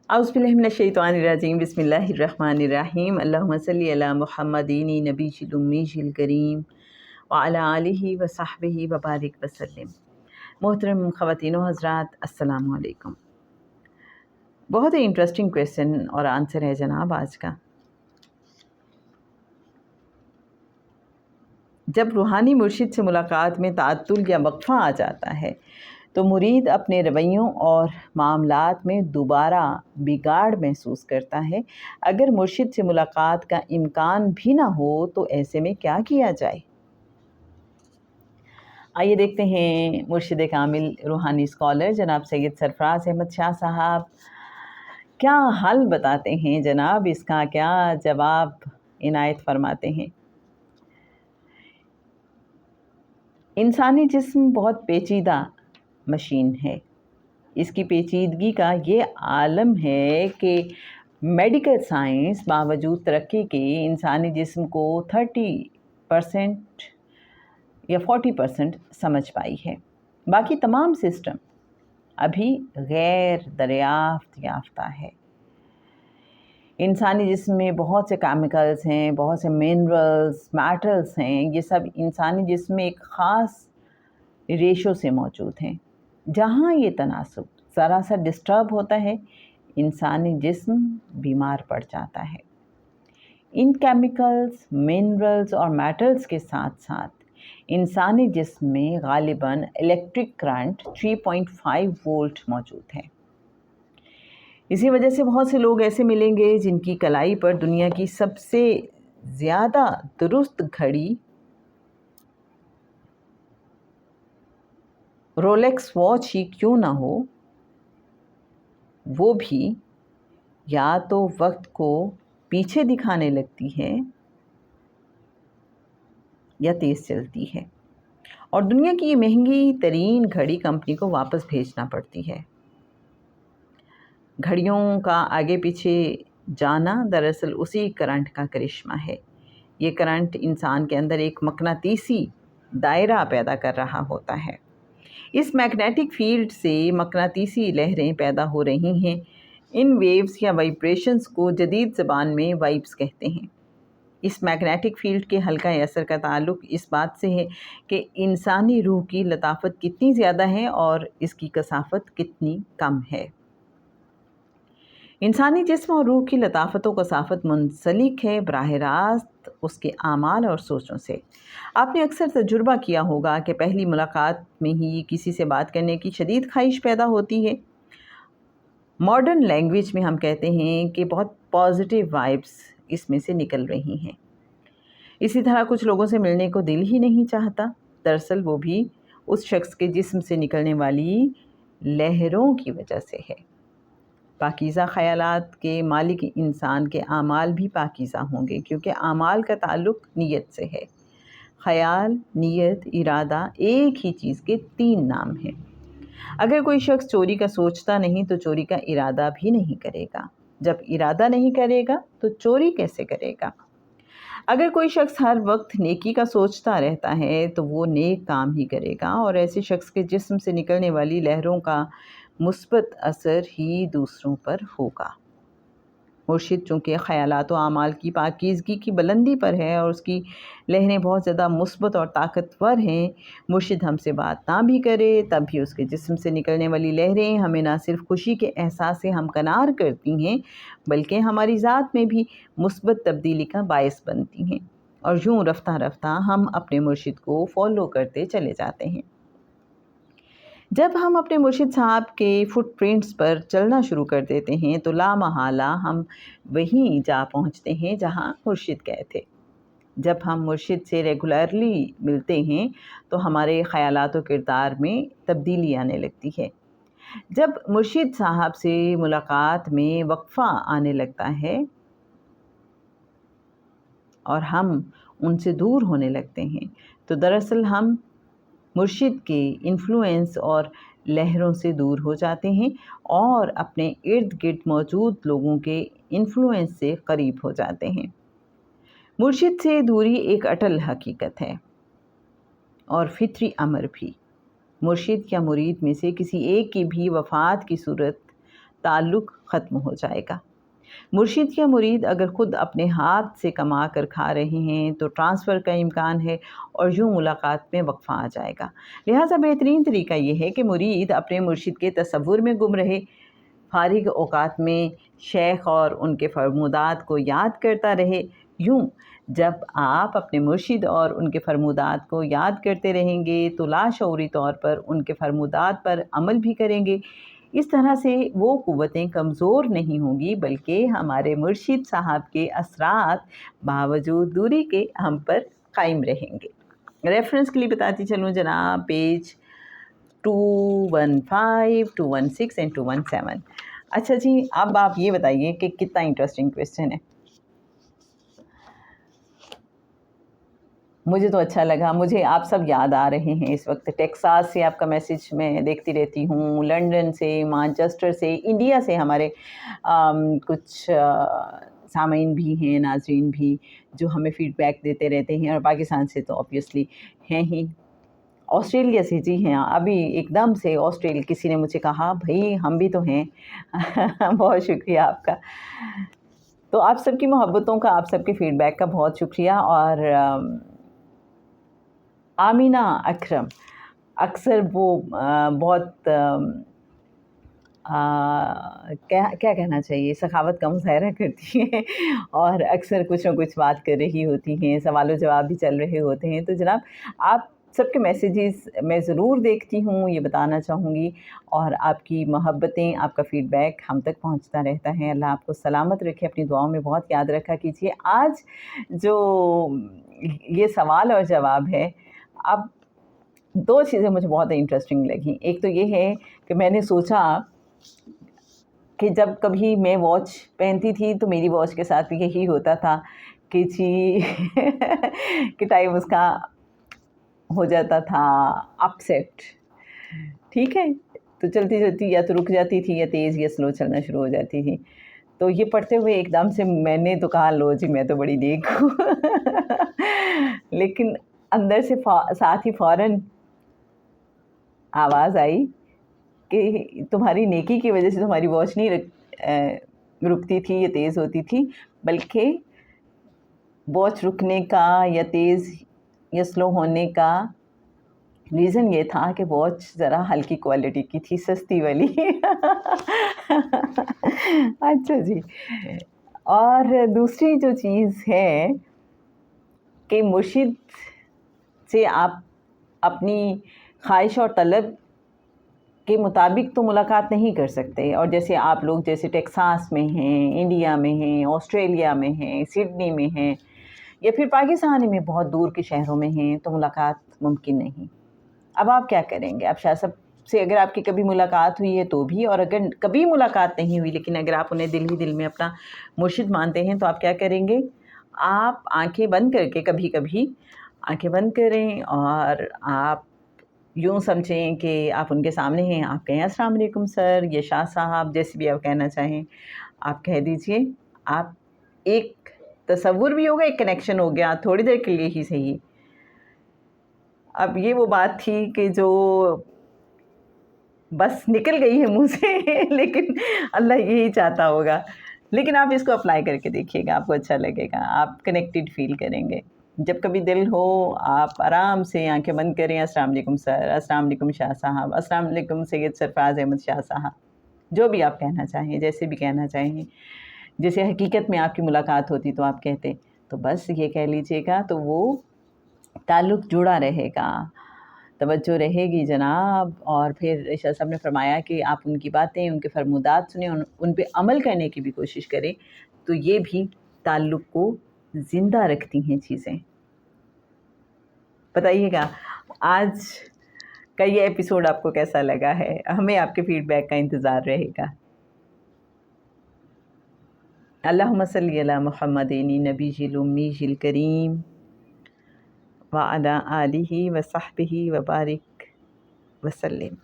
اعوذ باللہ من الشیطان الرجیم بسم اللہ الرحمن الرحیم اللہم صلی علی محمدین نبی الامی الکریم وعلی آلہ وصحبہ وبارک وسلم۔ محترم خواتین و حضرات، السلام علیکم۔ بہت ہی انٹرسٹنگ کویسچن اور آنسر ہے جناب آج کا۔ جب روحانی مرشد سے ملاقات میں تعطل یا وقفہ آ جاتا ہے تو مرید اپنے رویوں اور معاملات میں دوبارہ بگاڑ محسوس کرتا ہے۔ اگر مرشد سے ملاقات کا امکان بھی نہ ہو تو ایسے میں کیا کیا جائے؟ آئیے دیکھتے ہیں مرشد کامل روحانی اسکالر جناب سید سرفراز احمد شاہ صاحب کیا حل بتاتے ہیں، جناب اس کا کیا جواب عنایت فرماتے ہیں۔ انسانی جسم بہت پیچیدہ مشین ہے۔ اس کی پیچیدگی کا یہ عالم ہے کہ میڈیکل سائنس باوجود ترقی کے انسانی جسم کو 30% یا 40% سمجھ پائی ہے۔ باقی تمام سسٹم ابھی غیر دریافت یافتہ ہے۔ انسانی جسم میں بہت سے کیمیکلز ہیں، بہت سے منرلز، میٹلز ہیں، یہ سب انسانی جسم میں ایک خاص ریشو سے موجود ہیں۔ جہاں یہ تناسب ذرا سا ڈسٹرب ہوتا ہے انسانی جسم بیمار پڑ جاتا ہے۔ ان کیمیکلز، منرلز اور میٹلز کے ساتھ ساتھ انسانی جسم میں غالباً الیکٹرک کرنٹ 3.5 وولٹ موجود ہے۔ اسی وجہ سے بہت سے لوگ ایسے ملیں گے جن کی کلائی پر دنیا کی سب سے زیادہ درست گھڑی رولیکس واچ ہی کیوں نہ ہو، وہ بھی یا تو وقت کو پیچھے دکھانے لگتی ہے یا تیز چلتی ہے، اور دنیا کی یہ مہنگی ترین گھڑی کمپنی کو واپس بھیجنا پڑتی ہے۔ گھڑیوں کا آگے پیچھے جانا دراصل اسی کرنٹ کا کرشمہ ہے۔ یہ کرنٹ انسان کے اندر ایک مقناطیسی دائرہ پیدا کر رہا ہوتا ہے۔ اس میگنیٹک فیلڈ سے مقناطیسی لہریں پیدا ہو رہی ہیں۔ ان ویوز یا وائبریشنز کو جدید زبان میں وائبس کہتے ہیں۔ اس میگنیٹک فیلڈ کے حلقہ اثر کا تعلق اس بات سے ہے کہ انسانی روح کی لطافت کتنی زیادہ ہے اور اس کی کثافت کتنی کم ہے۔ انسانی جسم اور روح کی لطافت و کثافت منسلک ہے براہ راست اس کے اعمال اور سوچوں سے۔ آپ نے اکثر تجربہ کیا ہوگا کہ پہلی ملاقات میں ہی کسی سے بات کرنے کی شدید خواہش پیدا ہوتی ہے۔ ماڈرن لینگویج میں ہم کہتے ہیں کہ بہت پازیٹیو وائبس اس میں سے نکل رہی ہیں۔ اسی طرح کچھ لوگوں سے ملنے کو دل ہی نہیں چاہتا، دراصل وہ بھی اس شخص کے جسم سے نکلنے والی لہروں کی وجہ سے ہے۔ پاکیزہ خیالات کے مالک انسان کے اعمال بھی پاکیزہ ہوں گے، کیونکہ اعمال کا تعلق نیت سے ہے۔ خیال، نیت، ارادہ ایک ہی چیز کے 3 نام ہیں۔ اگر کوئی شخص چوری کا سوچتا نہیں تو چوری کا ارادہ بھی نہیں کرے گا۔ جب ارادہ نہیں کرے گا تو چوری کیسے کرے گا؟ اگر کوئی شخص ہر وقت نیکی کا سوچتا رہتا ہے تو وہ نیک کام ہی کرے گا، اور ایسے شخص کے جسم سے نکلنے والی لہروں کا مثبت اثر ہی دوسروں پر ہوگا۔ مرشد چونکہ خیالات و اعمال کی پاکیزگی کی بلندی پر ہے اور اس کی لہریں بہت زیادہ مثبت اور طاقتور ہیں، مرشد ہم سے بات نہ بھی کرے تب بھی اس کے جسم سے نکلنے والی لہریں ہمیں نہ صرف خوشی کے احساس سے ہمکنار کرتی ہیں بلکہ ہماری ذات میں بھی مثبت تبدیلی کا باعث بنتی ہیں، اور یوں رفتہ رفتہ ہم اپنے مرشد کو فالو کرتے چلے جاتے ہیں۔ جب ہم اپنے مرشد صاحب کے فٹ پرنٹس پر چلنا شروع کر دیتے ہیں تو لا محالہ ہم وہیں جا پہنچتے ہیں جہاں مرشد گئے تھے۔ جب ہم مرشد سے ریگولرلی ملتے ہیں تو ہمارے خیالات و کردار میں تبدیلی آنے لگتی ہے۔ جب مرشد صاحب سے ملاقات میں وقفہ آنے لگتا ہے اور ہم ان سے دور ہونے لگتے ہیں تو دراصل ہم مرشد کے انفلوئنس اور لہروں سے دور ہو جاتے ہیں اور اپنے ارد گرد موجود لوگوں کے انفلوئنس سے قریب ہو جاتے ہیں۔ مرشد سے دوری ایک اٹل حقیقت ہے اور فطری امر بھی۔ مرشد یا مرید میں سے کسی ایک کی بھی وفات کی صورت تعلق ختم ہو جائے گا۔ مرشد یا مرید اگر خود اپنے ہاتھ سے کما کر کھا رہے ہیں تو ٹرانسفر کا امکان ہے اور یوں ملاقات میں وقفہ آ جائے گا۔ لہٰذا بہترین طریقہ یہ ہے کہ مرید اپنے مرشد کے تصور میں گم رہے، فارغ اوقات میں شیخ اور ان کے فرمودات کو یاد کرتا رہے۔ یوں جب آپ اپنے مرشد اور ان کے فرمودات کو یاد کرتے رہیں گے تو لاشعوری طور پر ان کے فرمودات پر عمل بھی کریں گے۔ اس طرح سے وہ قوتیں کمزور نہیں ہوں گی بلکہ ہمارے مرشد صاحب کے اثرات باوجود دوری کے ہم پر قائم رہیں گے۔ ریفرنس کے لیے بتاتی چلوں جناب، پیج 215، 216 اینڈ 217۔ اچھا جی، اب آپ یہ بتائیے کہ کتنا انٹرسٹنگ کویسچن ہے۔ مجھے تو اچھا لگا، مجھے آپ سب یاد آ رہے ہیں اس وقت۔ ٹیکساس سے آپ کا میسیج میں دیکھتی رہتی ہوں، لنڈن سے، مانچسٹر سے، انڈیا سے ہمارے کچھ سامعین بھی ہیں، ناظرین بھی، جو ہمیں فیڈ بیک دیتے رہتے ہیں، اور پاکستان سے تو آبویسلی ہیں ہی۔ آسٹریلیا سے جی ہیں، ابھی ایک دم سے آسٹریلیا کسی نے مجھے کہا بھائی ہم بھی تو ہیں۔ بہت شکریہ آپ کا۔ تو آپ سب کی محبتوں کا، آپ سب کے فیڈ بیک کا بہت شکریہ۔ اور آمینہ اکرم اکثر وہ بہت کیا کہنا چاہیے، سخاوت کا مظاہرہ کرتی ہیں اور اکثر کچھ نہ کچھ بات کر رہی ہوتی ہیں، سوال و جواب بھی چل رہے ہوتے ہیں۔ تو جناب آپ سب کے میسیجز میں ضرور دیکھتی ہوں، یہ بتانا چاہوں گی، اور آپ کی محبتیں، آپ کا فیڈ بیک ہم تک پہنچتا رہتا ہے۔ اللہ آپ کو سلامت رکھے، اپنی دعاؤں میں بہت یاد رکھا کیجیے۔ آج جو یہ سوال اور جواب ہے، اب دو چیزیں مجھے بہت انٹرسٹنگ لگیں۔ ایک تو یہ ہے کہ میں نے سوچا کہ جب کبھی میں واچ پہنتی تھی تو میری واچ کے ساتھ بھی یہی ہوتا تھا کہ جی کہ ٹائم اس کا ہو جاتا تھا اپ سیٹ، ٹھیک ہے، تو چلتی چلتی یا تو رک جاتی تھی یا تیز یا سلو چلنا شروع ہو جاتی تھی۔ تو یہ پڑھتے ہوئے ایک دم سے میں نے تو کہا لو جی میں تو بڑی نیک ہوں لیکن اندر سے ساتھ ہی فوراً آواز آئی کہ تمہاری نیکی کی وجہ سے تمہاری واچ نہیں رکتی تھی یا تیز ہوتی تھی، بلکہ واچ رکنے کا یا تیز یا سلو ہونے کا ریزن یہ تھا کہ واچ ذرا ہلکی کوالٹی کی تھی، سستی والی اچھا جی۔ اور دوسری جو چیز ہے کہ مرشد سے آپ اپنی خواہش اور طلب کے مطابق تو ملاقات نہیں کر سکتے، اور جیسے آپ لوگ جیسے ٹیکساس میں ہیں، انڈیا میں ہیں، آسٹریلیا میں ہیں، سڈنی میں ہیں، یا پھر پاکستان میں بہت دور کے شہروں میں ہیں، تو ملاقات ممکن نہیں۔ اب آپ کیا کریں گے؟ آپ شاہ صاحب سے اگر آپ کی کبھی ملاقات ہوئی ہے تو بھی، اور اگر کبھی ملاقات نہیں ہوئی لیکن اگر آپ انہیں دل ہی دل میں اپنا مرشد مانتے ہیں تو آپ کیا کریں گے؟ آپ آنکھیں بند کر کے کبھی کبھی آنکھیں بند کریں اور آپ یوں سمجھیں کہ آپ ان کے سامنے ہیں، آپ کہیں السلام علیکم سر یا شاہ صاحب، جیسے بھی آپ کہنا چاہیں آپ کہہ دیجئے۔ آپ ایک تصور بھی ہوگا، ایک کنیکشن ہو گیا، تھوڑی دیر کے لیے ہی صحیح۔ اب یہ وہ بات تھی کہ جو بس نکل گئی ہے منہ سے لیکن اللہ یہی چاہتا ہوگا، لیکن آپ اس کو اپلائی کر کے دیکھیے گا، آپ کو اچھا لگے گا، آپ کنیکٹڈ فیل کریں گے۔ جب کبھی دل ہو آپ آرام سے آنکھیں بند کریں، السلام علیکم سر، السلام علیکم شاہ صاحب، السلام علیکم سید سرفراز احمد شاہ صاحب، جو بھی آپ کہنا چاہیں، جیسے بھی کہنا چاہیں، جیسے حقیقت میں آپ کی ملاقات ہوتی تو آپ کہتے، تو بس یہ کہہ لیجئے گا تو وہ تعلق جڑا رہے گا، توجہ رہے گی جناب۔ اور پھر شاہ صاحب نے فرمایا کہ آپ ان کی باتیں، ان کے فرمودات سنیں، ان پہ عمل کرنے کی بھی کوشش کریں، تو یہ بھی تعلق کو زندہ رکھتی ہیں چیزیں۔ بتائیے گا آج کا یہ ایپیسوڈ آپ کو کیسا لگا ہے؟ ہمیں آپ کے فیڈ بیک کا انتظار رہے گا۔ اللہم صلی علی محمد نبی الامی الکریم وعلی آلہ وصحبہ وبارک وسلم۔